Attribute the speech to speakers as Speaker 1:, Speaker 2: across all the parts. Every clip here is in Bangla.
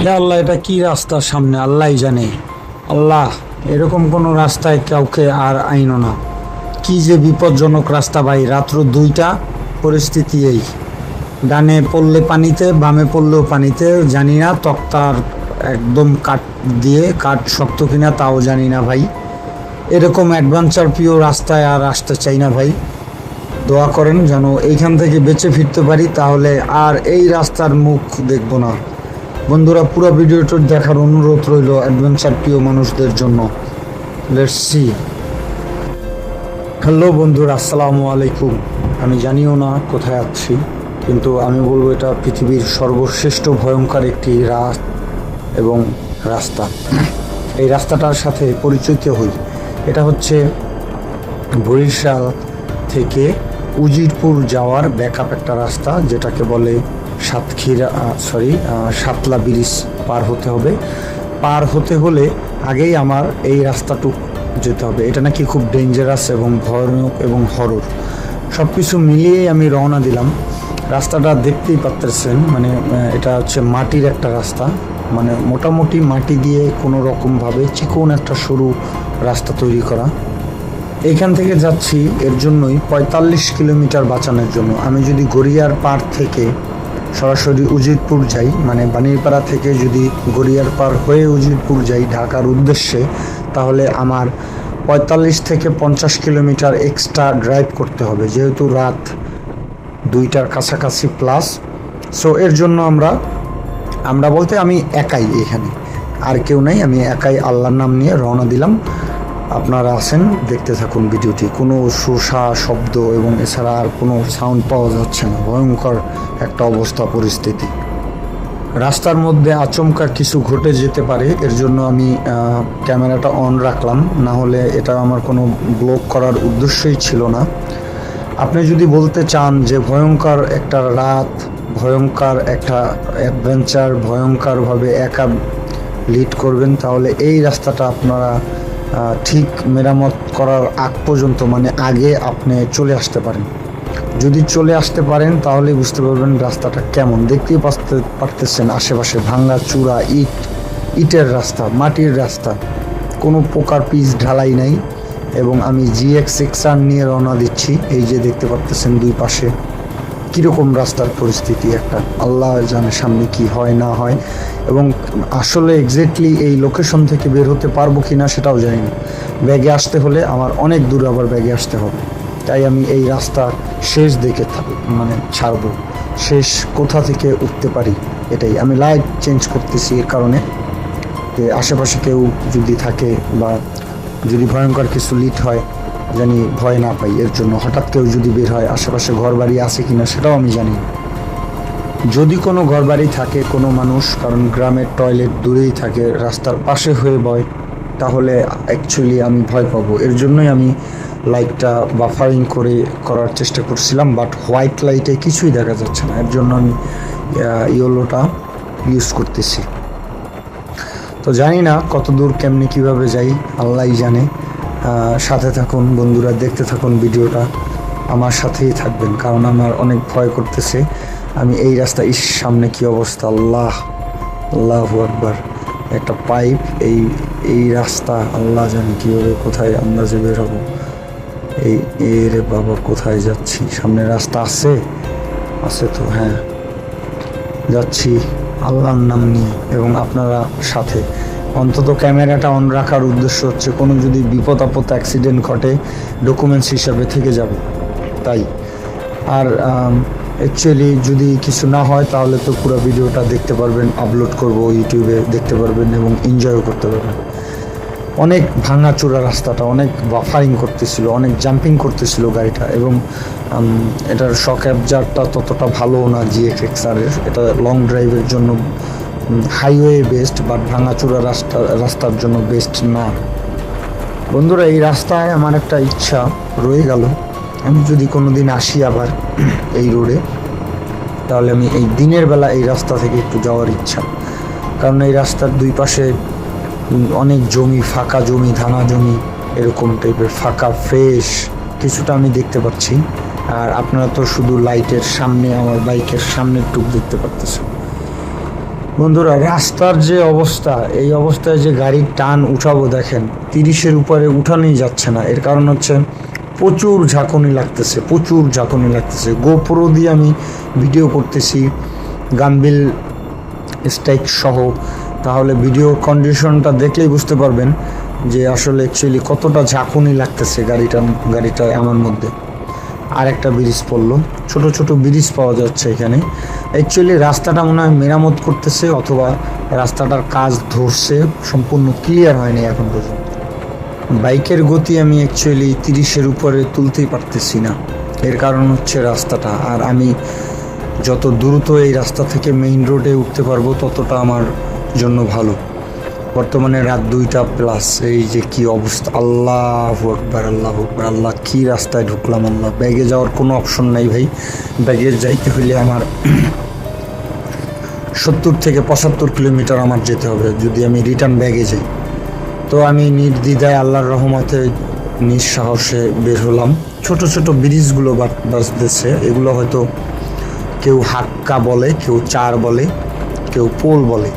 Speaker 1: হে আল্লাহ, এটা কি রাস্তার সামনে আল্লাহই জানে। আল্লাহ, এরকম কোনো রাস্তায় কাউকে আর আইনো না। কি যে বিপজ্জনক রাস্তা ভাই, রাত্র 2টা, পরিস্থিতি এই। ডানে পড়লে পানিতে, বামে পড়লেও পানিতে, জানি না তক্তার একদম কাঠ দিয়ে, কাঠ শক্ত কিনা তাও জানি না ভাই। এরকম অ্যাডভেঞ্চার প্রিয় রাস্তায় আর আসতে চাই না ভাই। দোয়া করেন যেন এইখান থেকে বেঁচে ফিরতে পারি, তাহলে আর এই রাস্তার মুখ দেখব না। বন্ধুরা, পুরো ভিডিওটা দেখার অনুরোধ রইল অ্যাডভেঞ্চার প্রিয় মানুষদের জন্য। Let's see. হ্যালো বন্ধুরা, আসসালামু আলাইকুম। আমি জানিও না কোথায় আছি, কিন্তু আমি বলবো এটা পৃথিবীর সর্বশ্রেষ্ঠ ভয়ঙ্কর একটি এবং রাস্তা। এই রাস্তাটার সাথে পরিচিত হই। এটা হচ্ছে বরিশাল থেকে উজিরপুর যাওয়ার ব্যাকআপ একটা রাস্তা, যেটাকে বলে সাতলা ব্রিজ পার হতে হবে। পার হতে হলে আগেই আমার এই রাস্তাটুক যেতে হবে। এটা নাকি খুব ডেঞ্জারাস এবং ভয়ানক এবং হরর, সব কিছু মিলিয়েই আমি রওনা দিলাম। রাস্তাটা দেখতেই পাচ্ছেন, মানে এটা হচ্ছে মাটির একটা রাস্তা, মানে মোটামুটি মাটি দিয়ে কোনো রকমভাবে চিকন একটা সরু রাস্তা তৈরি করা। এইখান থেকে যাচ্ছি এর জন্যই 45 কিলোমিটার বাঁচানোর জন্য। আমি যদি গড়িয়ার পাড় থেকে সরাসরি উজিরপুর যাই, মানে বানিরপাড়া থেকে যদি গড়িয়ার পাড় হয়ে উজিরপুর যাই ঢাকার উদ্দেশ্যে, তাহলে আমার 45 থেকে 50 কিলোমিটার এক্সট্রা ড্রাইভ করতে হবে, যেহেতু রাত 2টার কাছাকাছি প্লাস। সো এর জন্য আমরা বলতে আমি একাই, এখানে আর কেউ নাই, আমি একাই আল্লাহর নাম নিয়ে রওনা দিলাম। আপনারা আছেন, দেখতে থাকুন ভিডিওটি। কোনো শোষা শব্দ এবং এছাড়া আর কোনো সাউন্ড পাওয়া যাচ্ছে না। ভয়ঙ্কর একটা অবস্থা, পরিস্থিতি। রাস্তার মধ্যে আচমকা কিছু ঘটে যেতে পারে, এর জন্য আমি ক্যামেরাটা অন রাখলাম, না হলে এটা আমার কোনো ব্লগ করার উদ্দেশ্যই ছিল না। আপনি যদি বলতে চান যে ভয়ঙ্কর একটা রাত, ভয়ঙ্কর একটা অ্যাডভেঞ্চার, ভয়ঙ্করভাবে একা লিড করবেন, তাহলে এই রাস্তাটা আপনারা ঠিক মেরামত করার আগ পর্যন্ত, মানে আগে আপনি চলে আসতে পারেন। যদি চলে আসতে পারেন তাহলে বুঝতে পারবেন রাস্তাটা কেমন। দেখতেই পারতেছেন আশেপাশে ভাঙ্গা চূড়া, ইটের রাস্তা, মাটির রাস্তা, কোনো প্রকার পিচ ঢালাই নাই। এবং আমি GX6R নিয়ে রওনা দিচ্ছি। এই যে দেখতে পারতেছেন দুই পাশে কীরকম রাস্তার পরিস্থিতি, একটা আল্লাহ জানে সামনে কি হয় না হয়। এবং আসলে এক্স্যাক্টলি এই লোকেশন থেকে বের হতে পারবো কি না সেটাও জানি না। ব্যাগে আসতে হলে আমার অনেক দূর আবার ব্যাগে আসতে হবে, তাই আমি এই রাস্তা শেষ দেখে ছাড়বো, শেষ কোথা থেকে উঠতে পারি এটাই। আমি লাইট চেঞ্জ করতেছি এর কারণে যে আশেপাশে কেউ যদি থাকে বা যদি ভয়ঙ্কর কিছু লিড হয় জানি ভয় না পাই। এর জন্য হঠাৎ কেউ যদি বের হয়, আশেপাশে ঘর বাড়ি আছে কিনা সেটাও আমি জানি না। যদি কোনো ঘর বাড়ি থাকে, কোনো মানুষ, কারণ গ্রামের টয়লেট দূরেই থাকে, রাস্তার পাশে হয়ে বয়, তাহলে অ্যাকচুয়ালি আমি ভয় পাবো। এর জন্যই আমি লাইটটা বাফারিং করার চেষ্টা করছিলাম, বাট হোয়াইট লাইটে কিছুই দেখা যাচ্ছে না। এর জন্য আমি ইয়েলোটা ইউজ করতেছি। তো জানি না কত দূর কেমনি কীভাবে যাই, আল্লাহই জানে। সাথে থাকুন বন্ধুরা, দেখতে থাকুন ভিডিওটা, আমার সাথেই থাকবেন, কারণ আমার অনেক ভয় করতেছে। আমি এই রাস্তা, সামনে কি অবস্থা, আল্লাহু আকবার, একটা পাইপ, এই রাস্তা, আল্লাহ জানে কীভাবে কোথায় আমরা যে বের হবো। রে বাবা, কোথায় যাচ্ছি? সামনে রাস্তা আছে তো, হ্যাঁ যাচ্ছি আল্লাহর নাম নিয়ে। এবং আপনারা সাথে, অন্তত ক্যামেরাটা অন রাখার উদ্দেশ্য হচ্ছে কোনো যদি বিপদ আপদ অ্যাক্সিডেন্ট ঘটে ডকুমেন্টস হিসাবে থেকে যাবে, তাই। আর অ্যাকচুয়ালি যদি কিছু না হয় তাহলে তো পুরো ভিডিওটা দেখতে পারবেন, আপলোড করব ইউটিউবে, দেখতে পারবেন এবং এনজয়ও করতে পারবেন। অনেক ভাঙাচোরা রাস্তাটা, অনেক বাফারিং করতেছিল, অনেক জাম্পিং করতেছিল গাড়িটা। এবং এটার শক অ্যাবজারটা ততটা ভালো না GX6R এর। এটা লং ড্রাইভের জন্য হাইওয়ে বেস্ট, বাট ভাঙাচোরা রাস্তার জন্য বেস্ট না। বন্ধুরা, এই রাস্তায় আমার একটা ইচ্ছা রয়ে গেল, আমি যদি কোনো দিন আসি আবার এই রোডে, তাহলে আমি এই দিনের বেলা এই রাস্তা থেকে একটু যাওয়ার ইচ্ছা। কারণ এই রাস্তার দুই পাশে অনেক জমি, ফাঁকা জমি, ধানা জমি, এরকম টাইপের ফাঁকা ফ্রেশ কিছুটা আমি দেখতে পাচ্ছি। আর আপনারা তো শুধু লাইটের সামনে, আমার বাইকের সামনের টুক দেখতে পারতেছেন। বন্ধুরা, রাস্তার যে অবস্থা, এই অবস্থায় যে গাড়ির টান উঠাবো দেখেন, 30-এর উপরে উঠানোই যাচ্ছে না। এর কারণ হচ্ছে প্রচুর ঝাঁকুনি লাগতেছে। গোপ্রো দিয়ে আমি ভিডিও করতেছি, গানবিল স্ট্রাইক সহ, তাহলে ভিডিও কন্ডিশনটা দেখলেই বুঝতে পারবেন যে আসলে অ্যাকচুয়ালি কতটা ঝাঁকুনি লাগতেছে গাড়িটায় আমার মধ্যে। আর একটা ব্রিজ পড়লো, ছোট ছোট ব্রিজ পাওয়া যাচ্ছে এখানে। অ্যাকচুয়ালি রাস্তাটা মনে হয় মেরামত করতেছে, অথবা রাস্তাটার কাজ ধরছে, সম্পূর্ণ ক্লিয়ার হয়নি এখন পর্যন্ত। বাইকের গতি আমি অ্যাকচুয়ালি 30-এর উপরে তুলতেই পারতেছি না, এর কারণ হচ্ছে রাস্তাটা। আর আমি যত দ্রুত এই রাস্তা থেকে মেইন রোডে উঠতে পারবো ততটা আমার জন্য ভালো। বর্তমানে রাত 2টা+, এই যে কি অবস্থা, আল্লাহু আকবার, আল্লাহ কি রাস্তায় ঢুকলাম। আল্লাহ, ব্যাগে যাওয়ার কোনো অপশন নাই ভাই। ব্যাগে যাইতে হলে আমার 70 থেকে 75 কিলোমিটার আমার যেতে হবে যদি আমি রিটার্ন ব্যাগে যাই। তো আমি নির্দ্বিধায় আল্লাহর রহমতে নিঃসাহসে বের হলাম। ছোট ছোট ব্রিজগুলো বাজতেছে, এগুলো হয়তো কেউ হাক্কা বলে, কেউ চার বলে, কেউ পোল বলে,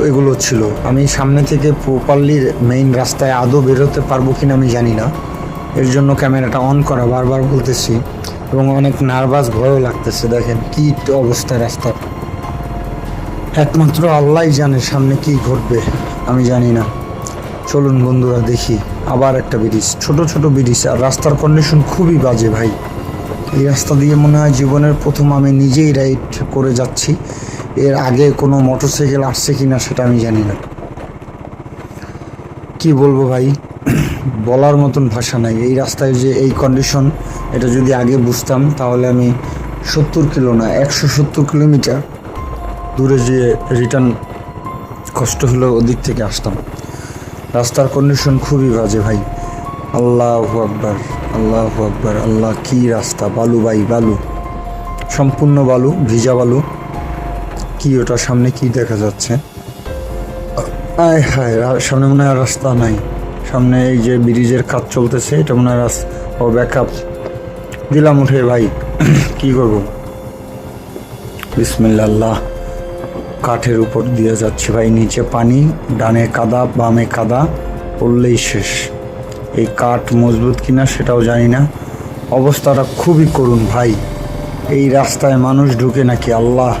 Speaker 1: এগুলো ছিল। আমি সামনে থেকে প্রপারলি মেইন রাস্তায় আদৌ বেরোতে পারবো কিনা আমি জানি না, এর জন্য ক্যামেরাটা অন করা বারবার বলতেছি, এবং অনেক নার্ভাস, ভয়ও লাগতেছে। দেখেন কি অবস্থা রাস্তার, একমাত্র আল্লাহই জানে সামনে কি ঘটবে, আমি জানি না। চলুন বন্ধুরা দেখি, আবার একটা ব্রিজ, ছোট ছোট ব্রিজ, আর রাস্তার কন্ডিশন খুবই বাজে ভাই। এই রাস্তা দিয়ে মনে হয় জীবনের প্রথম আমি নিজেই রাইড করে যাচ্ছি। এর আগে কোনো মোটরসাইকেল আসছে কিনা সেটা আমি জানি না। কি বলবো ভাই, বলার মতন ভাষা নাই। এই রাস্তায় যে এই কন্ডিশন, এটা যদি আগে বুঝতাম তাহলে আমি 70 কিলো না 170 কিলোমিটার দূরে যে রিটার্ন কষ্ট হলেও ওদিক থেকে আসতাম। রাস্তার কন্ডিশন খুবই বাজে ভাই। আল্লাহু আকবার, আল্লাহ, কি রাস্তা, বালু ভাই, বালু, সম্পূর্ণ বালু, ভিজা বালু। কি ওটা সামনে কি দেখা যাচ্ছে? আয় হায়, সামনে মনে হয় রাস্তা নাই। সামনে এই যে ব্রিজের কাজ চলতেছে, এটা মনে হয় ও ব্যাকআপ দিলাম উঠে ভাই। কি করব, বিসমিল্লাহ। কাঠের উপর দিয়ে যাচ্ছে ভাই, নিচে পানি, ডানে কাদা, বামে কাদা, পড়লেই শেষ। এই কাঠ মজবুত কিনা সেটাও জানি না। অবস্থাটা খুবই করুণ ভাই। এই রাস্তায় মানুষ ঢুকে নাকি? আল্লাহ,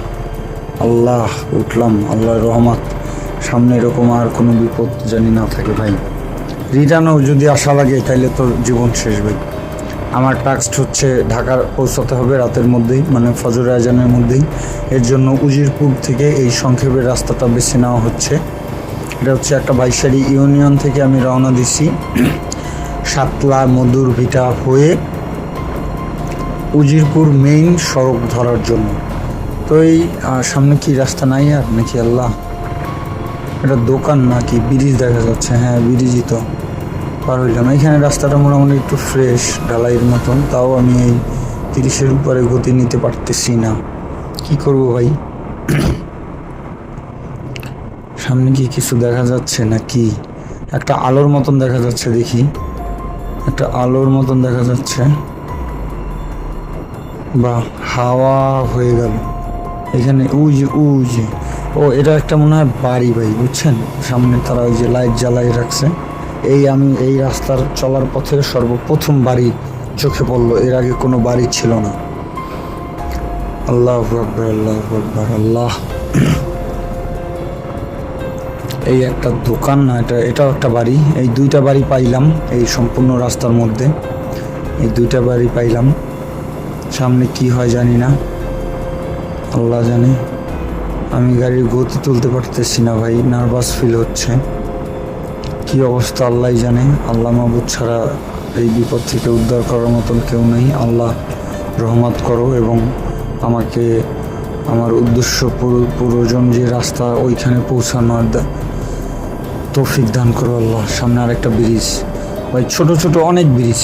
Speaker 1: উঠলাম, আল্লাহর রহমত। সামনে এরকম আর কোনো বিপদ জানি না থাকে ভাই। রিটার্নও যদি আসা লাগে তাইলে তো জীবন শেষ ভাই। আমার টাস্ক হচ্ছে ঢাকা পৌঁছাতে হবে রাতের মধ্যেই, মানে ফজর আজানের মধ্যেই। এর জন্য উজিরপুর থেকে এই সংক্ষেপের রাস্তাটা বেছে নেওয়া হচ্ছে। এটা হচ্ছে একটা বাইশারি ইউনিয়ন থেকে আমি রওনা দিছি, সাতলা মধুর ভিটা হয়ে উজিরপুর মেইন সড়ক ধরার জন্য। তো এই সামনে কি রাস্তা নাই আর নাকি? আল্লাহ, এটা দোকান নাকি ব্রিজ দেখা যাচ্ছে? হ্যাঁ, ব্রিজই তো, পার হইলাম। এখানে রাস্তাটা মোটামুটি একটু ফ্রেশ, ঢালাইয়ের মতন, তাও আমি এই 30-এর উপরে গতি নিতে পারতেছি না। কি করব ভাই? সামনে কি কিছু দেখা যাচ্ছে নাকি? একটা আলোর মতন দেখা যাচ্ছে, দেখি, একটা আলোর মতন দেখা যাচ্ছে। বা হাওয়া হয়ে গেল এখানে, উজ, ও এটা একটা মনে হয় বাড়ি ভাই, বুঝছেন? সামনে তারা ওই যে লাইট জ্বালাই রাখছে। আমি এই রাস্তার চলার পথে সর্বপ্রথম বাড়ি চোখে পড়লো, এর আগে কোনো বাড়ি ছিল না। আল্লাহু আকবার, আল্লাহ। এই একটা দোকান না, এটাও একটা বাড়ি। এই 2টা বাড়ি পাইলাম এই সম্পূর্ণ রাস্তার মধ্যে, এই 2টা বাড়ি পাইলাম। সামনে কি হয় জানি না, আল্লাহ জানে। আমি গাড়ির গতি তুলতে পারতেছি না ভাই, নার্ভাস ফিল হচ্ছে। কি অবস্থা আল্লাহ জানে। আল্লাহ মাহবুদ ছাড়া এই বিপদ থেকে উদ্ধার করার মতন কেউ নেই। আল্লাহ রহমত করো এবং আমাকে আমার উদ্দেশ্য পুরোজন যে রাস্তা ওইখানে পৌঁছানোর তৌফিক দান করো আল্লাহ। সামনে আরেকটা ব্রিজ ভাই, ছোট ছোট অনেক ব্রিজ।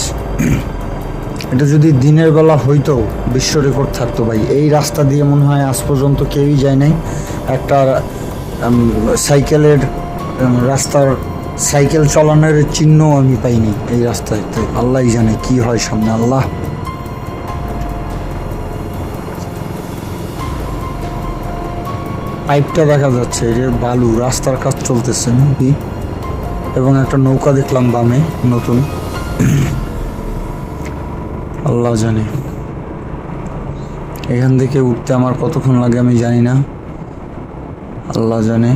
Speaker 1: এটা যদি দিনের বেলা হইতো বিশ্ব রেকর্ড থাকতো ভাই। এই রাস্তা দিয়ে মনে হয় আজ পর্যন্ত কেউই যায় নাই। একটা সাইকেলের রাস্তার সাইকেল চালানোর চিহ্ন আমি পাইনি এই রাস্তায়। তাই আল্লাহই জানে কি হয় সামনে। আল্লাহ, পাইপটা দেখা যাচ্ছে, এই যে বালু, রাস্তার কাজ চলতেছে মেবি। এবং একটা নৌকা দেখলাম বামে নতুন, আল্লাহ জানে। এখান থেকে উঠতে আমার কতক্ষণ লাগে আমি জানি না, আল্লাহ জানে।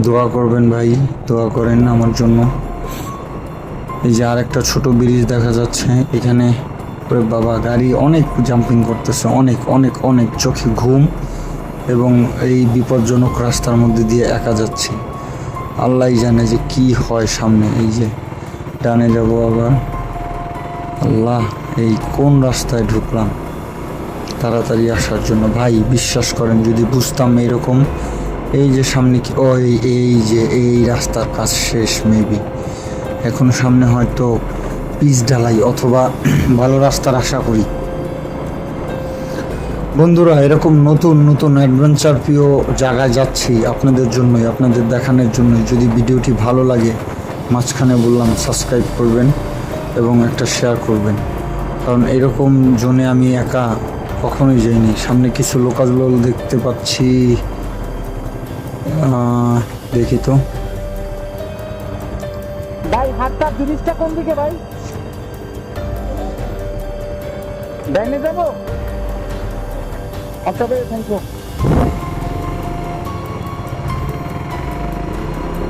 Speaker 1: দোয়া করবেন ভাই, দোয়া করেন আমার জন্য। এই যে আরেকটা ছোট ব্রিজ দেখা যাচ্ছে এখানে। ওরে বাবা, গাড়ি অনেক জাম্পিং করতেছে, অনেক অনেক অনেক। চোখে ঘুম এবং এই বিপজ্জনক রাস্তার মধ্যে দিয়ে একা যাচ্ছি, আল্লাহ জানে যে কি হয় সামনে। এই যে ডানে যাব আবার, আল্লাহ এই কোন রাস্তায় ঢুকলাম তাড়াতাড়ি আসার জন্য। ভাই বিশ্বাস করেন, যদি বুঝতাম এরকম, এই যে সামনে কি, ও এই যে এই রাস্তার কাজ শেষ মেবি, এখন সামনে হয়তো পিচ ঢালাই অথবা ভালো রাস্তার আশা করি। বন্ধুরা, এরকম নতুন নতুন অ্যাডভেঞ্চার প্রিয় জায়গায় যাচ্ছি আপনাদের জন্যই, আপনাদের দেখানোর জন্যই। যদি ভিডিওটি ভালো লাগে, মাঝখানে বললাম সাবস্ক্রাইব করবেন এবং একটা শেয়ার করবেন, কারণ এরকম জোনে আমি একা কখনোই যাইনি। সামনে কিছু লোকাল দেখতে পাচ্ছি, দেখি তো
Speaker 2: ভাই। হাতটা ব্রিজটা কোন দিকে ভাই? ডাইনে যাবো? আচ্ছা ভাই, থ্যাংক ইউ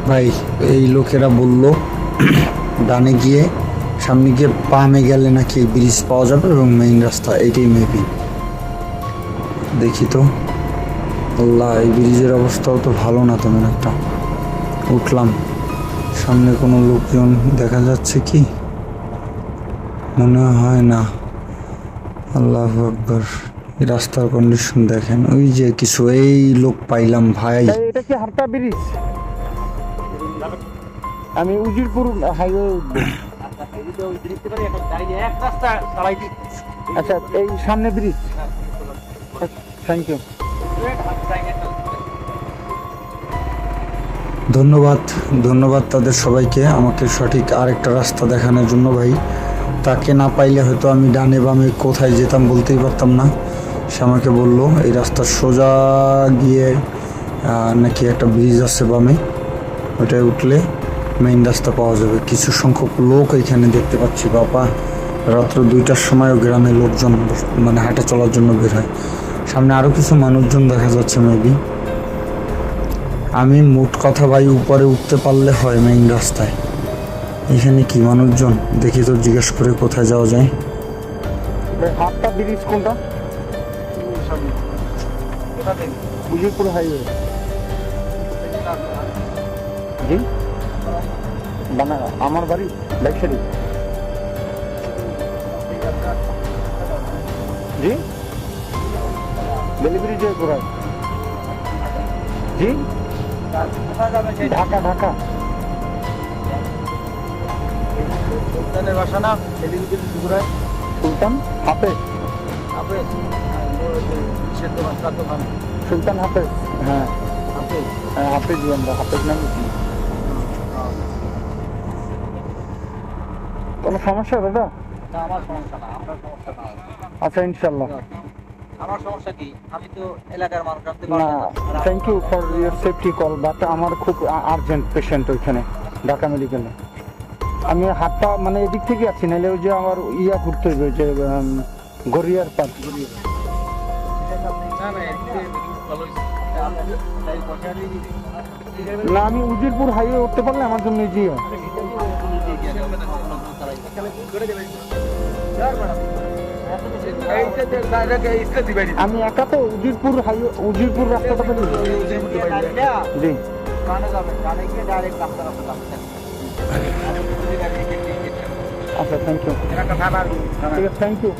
Speaker 1: ভাই। এই লোকেরা বলল ডানে গিয়ে, সামনে গিয়ে বামে গেলে নাকি ব্রিজ পাওয়া যাবে এবং মেইন রাস্তা, এইটাই মেবি। দেখি তো, আল্লাহ এই ব্রিজের অবস্থাও তো ভালো না তেমন একটা। উঠলাম, সামনে কোনো লোকজন দেখা যাচ্ছে কি? মনে হয় না। আল্লাহু আকবার, এই রাস্তার কন্ডিশন দেখেন। ওই যে কিছু এই লোক পাইলাম ভাই।
Speaker 2: এটা কি হারটা ব্রিজ? আমি উজিরপুর হাইওয়ে উঠবো। আচ্ছা, এই সামনে ব্রিজ। Thank you.
Speaker 1: ধন্যবাদ, ধন্যবাদ তাদের সবাইকে আমাকে সঠিক আরেকটা রাস্তা দেখানোর জন্য ভাই। তাকে না পাইলে হয়তো আমি ডানে বামে কোথায় যেতাম বলতেই পারতাম না। সে আমাকে বললো এই রাস্তা সোজা গিয়ে নাকি একটা ব্রিজ আছে বামে, ওটায় উঠলে মেইন রাস্তা পাওয়া যাবে। কিছু সংখ্যক লোক এখানে দেখতে পাচ্ছি, বাবা রাত্র 2টার সময়ও গ্রামে লোকজন মানে হাঁটা চলার জন্য বের হয়। সামনে আরও কিছু মানুষজন দেখা যাচ্ছে মেবি। আমি মোট কথা ভাই উপরে উঠতে পারলে হয় মেইন রাস্তায়। এখানে কি মানুষজন দেখি তো, জিজ্ঞেস করে কোথায় যাওয়া যায়।
Speaker 2: হাতটা ব্রিজ কোনটা? উজিরপুর হাইওয়ে। জি, আমার বাড়ি বাইকসারি। জি, ডেলিভারি যে ঘোরায়। জি, ঢাকা। ঢাকা সুলতানের বাসা না? ডেলিভারি ঘোরায় সুলতান হাফেজ। সুলতান হাফেজ, হ্যাঁ হাফেজ। আমরা হাফেজ নাম। কোনো সমস্যা দাদা?
Speaker 3: আমার সমস্যা না, আপনার সমস্যা না।
Speaker 2: আচ্ছা, ইনশাল্লাহ।
Speaker 3: আমার সমস্যা কি, আমি তো এলাকার মানুষ, আমি তো
Speaker 2: না, thank you for your safety call, but আমার খুব আর্জেন্ট পেশেন্ট ওইখানে ঢাকা মেডিকেলে। আমি হাতটা মানে এদিক থেকে আছি, নাহলে ওই যে আমার ঘুরতে হবে, যে গড়িয়ার পার্ক। না, আমি উজিরপুর হাইওয়ে উঠতে পারলে আমার জন্য ইজি হয়। আমি একা তো উজিরপুর হাইওয়ে, উজিরপুর রাস্তাটা তো জি। আচ্ছা, থ্যাংক ইউ। ঠিক আছে, থ্যাংক ইউ।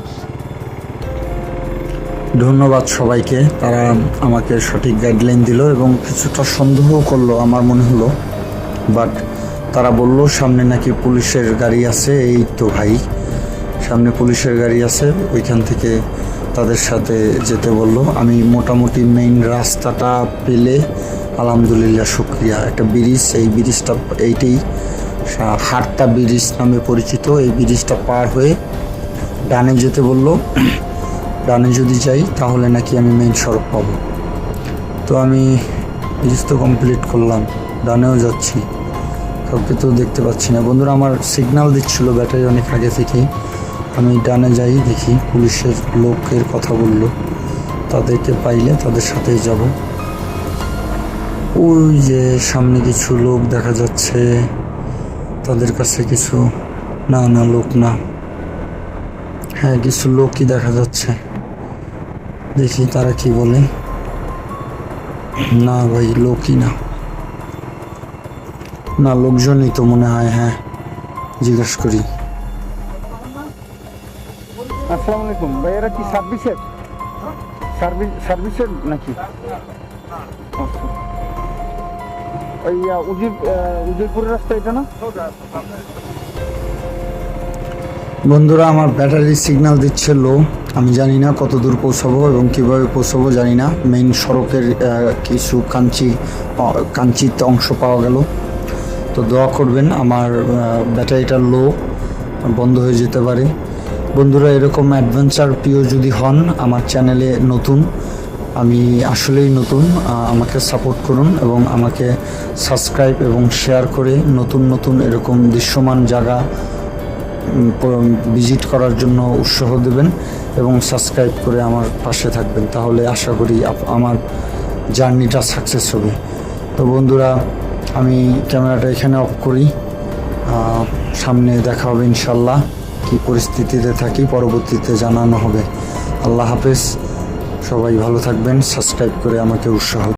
Speaker 1: ধন্যবাদ সবাইকে, তারা আমাকে সঠিক গাইডলাইন দিল এবং কিছুটা সন্দেহ করলো আমার মনে হলো। বাট তারা বললো সামনে নাকি পুলিশের গাড়ি আছে। এই তো ভাই, সামনে পুলিশের গাড়ি আছে, ওইখান থেকে তাদের সাথে যেতে বললো। আমি মোটামুটি মেইন রাস্তাটা পেলে আলহামদুলিল্লাহ, শুক্রিয়া। একটা ব্রিজ, এই ব্রিজটা এইটাই হারটা ব্রিজ নামে পরিচিত। এই ব্রিজটা পার হয়ে ডানে যেতে বললো। ডানে যদি যাই তাহলে নাকি আমি মেইন সড়ক পাবো। তো আমি ব্রিজ তো কমপ্লিট করলাম, ডানেও যাচ্ছি, কাউকে তো দেখতে পাচ্ছি না। বন্ধুরা আমার সিগন্যাল দিচ্ছিল ব্যাটারি অনেক আগে থেকেই। আমি ডানে যাই, দেখি পুলিশের লোকের কথা বললো, তাদেরকে পাইলে তাদের সাথেই যাব। ওই যে সামনে কিছু লোক দেখা যাচ্ছে, তাদের কাছে কিছু, না না লোক না, হ্যাঁ কিছু লোকই দেখা যাচ্ছে, দেখি তারা কি বলে। না ভাই লোকই না, না লোকজনই তো মনে হয়, হ্যাঁ জিজ্ঞাসা করি।
Speaker 2: আসসালামু আলাইকুম ভাই, এরা কি সার্ভিসের নাকি? আচ্ছা। ওই উজিরপুরের রাস্তা এটা না?
Speaker 1: বন্ধুরা আমার ব্যাটারি সিগন্যাল দিচ্ছে লো, আমি জানি না কত দূর পৌঁছাবো এবং কিভাবে পৌঁছাবো জানি না। মেইন সড়কের কিছু কাঞ্চিত অংশ পাওয়া গেল, তো দোয়া করবেন। আমার ব্যাটারিটা লো, বন্ধ হয়ে যেতে পারে। বন্ধুরা এরকম অ্যাডভেঞ্চার প্রিয় যদি হন, আমার চ্যানেলে নতুন, আমি আসলেই নতুন, আমাকে সাপোর্ট করুন এবং আমাকে সাবস্ক্রাইব এবং শেয়ার করে নতুন নতুন এরকম দৃশ্যমান জায়গা ভিজিট করার জন্য উৎসাহ দেবেন এবং সাবস্ক্রাইব করে আমার পাশে থাকবেন, তাহলে আশা করি আমার জার্নিটা সাকসেস হবে। তো বন্ধুরা আমি ক্যামেরাটা এখানে অফ করি, সামনে দেখা হবে ইনশাল্লাহ। কি পরিস্থিতিতে থাকি পরবর্তীতে জানানো হবে। আল্লাহ হাফেজ, সবাই ভালো থাকবেন, সাবস্ক্রাইব করে আমাকে উৎসাহ